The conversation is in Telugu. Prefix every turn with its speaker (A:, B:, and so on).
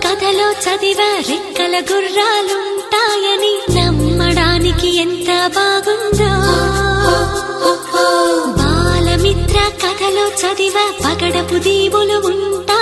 A: కథలో చదివా రెక్కల గుర్రాలుంటాయని నమ్మడానికి ఎంత బాగుందో బాలమిత్ర కథలో చదివా పగడపు దీవులు ఉంటాయి